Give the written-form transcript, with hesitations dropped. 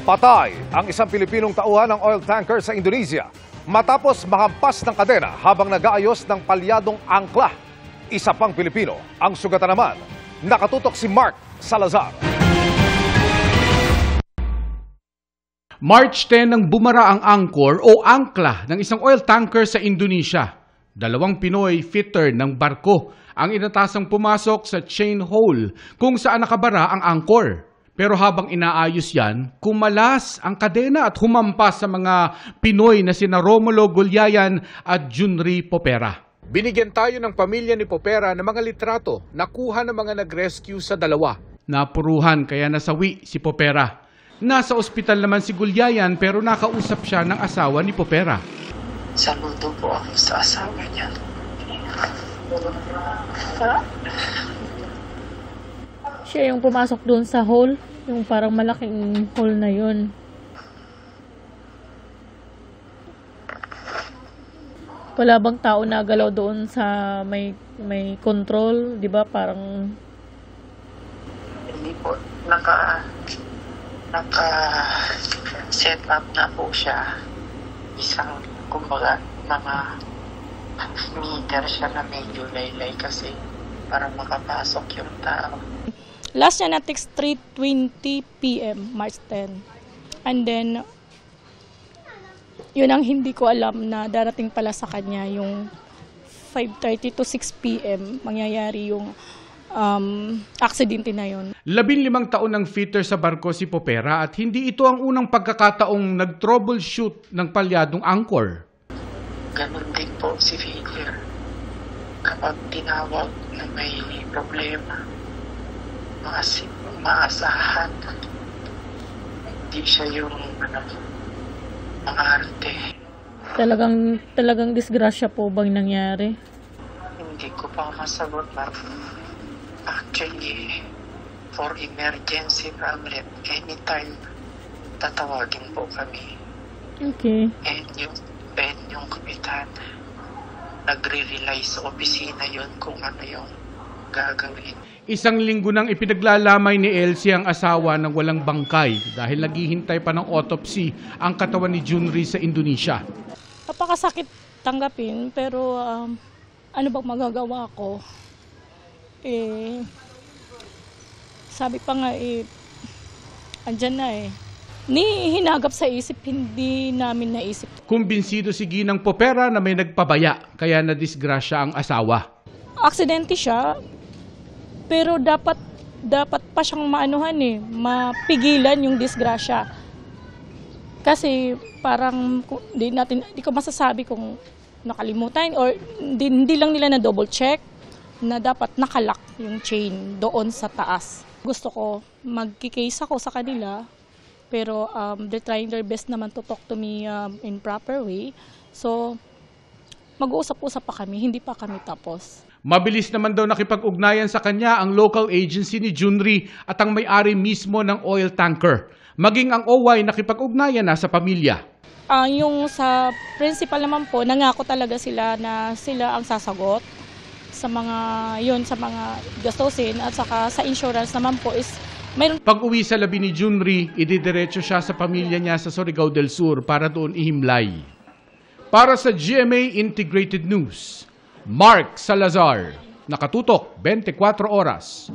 Patay ang isang Pilipinong tauhan ng oil tanker sa Indonesia matapos mahampas ng kadena habang nag-aayos ng palyadong angkla. Isa pang Pilipino ang sugatan naman. Nakatutok si Mark Salazar. March 10 nang bumara ang angkor o angkla ng isang oil tanker sa Indonesia. 2 Pinoy fitter ng barko ang inatasang pumasok sa chain hole kung saan nakabara ang angkor. Pero habang inaayos yan, kumalas ang kadena at humampas sa mga Pinoy na sina Romulo Gulyayan at Junri Popera. Binigyan tayo ng pamilya ni Popera ng mga litrato na kuha ng mga nag-rescue sa dalawa. Napuruhan kaya nasawi si Popera. Nasa ospital naman si Gulyayan pero nakausap siya ng asawa ni Popera. Saludo po ako sa asawa niya. Siya yung pumasok doon sa hole, yung parang malaking hole na yun. Wala bang tao na galaw doon sa may control, 'di ba? Parang Hindi po naka set up na po siya. Isang kumbaga mga meter siya na medyo laylay kasi para makapasok yung tao. Last niya na text 3:20 PM, March 10. And then, yun ang hindi ko alam na darating pala sa kanya yung 5:30 to 6 PM, mangyayari yung aksidente na yun. 15 taon ng fitter sa barko si Popera at hindi ito ang unang pagkakataong nag-troubleshoot ng palyadong angkor. Ganun din po si Peter. Kapag tinawag na may problema, maasahan. Hindi siya yung mangarte. Talagang disgrasya po bang nangyari? Hindi ko pa masagot na. Actually, for emergency problem, anytime tatawagin po kami. Okay. And yung kapitan, nagre-rely sa opisina yun kung ano yung gagawin. 1 linggo nang ipinaglalamay ni Elsie ang asawa ng walang bangkay dahil naghihintay pa ng autopsy ang katawan ni Junri sa Indonesia. Napakasakit tanggapin pero ano bang magagawa ko? Sabi pa nga andyan na hinagap sa isip, hindi namin naisip. Kumbinsido si Ginang Popera na may nagpabaya kaya nadisgrasya ang asawa. Aksidente siya, pero dapat pa siyang mapigilan yung disgrasya. Kasi parang di ko masasabi kung nakalimutan or hindi lang nila na double check na dapat nakalock yung chain doon sa taas. Gusto ko magki-case ako sa kanila, pero they're trying their best naman to talk to me in proper way. So mag-uusap-usap pa kami, hindi pa kami tapos. Mabilis naman daw nakipag-ugnayan sa kanya ang local agency ni Junri at ang may-ari mismo ng oil tanker. Maging ang OY nakipag-ugnayan na sa pamilya. Yung sa principal naman po, nangako talaga sila na sila ang sasagot sa mga gastusin at saka sa insurance naman po is mayroon. Pag-uwi sa labi ni Junri, ididiretso siya sa pamilya niya sa Surigao del Sur para doon ihimlay. Para sa GMA Integrated News, Mark Salazar, nakatutok 24 oras.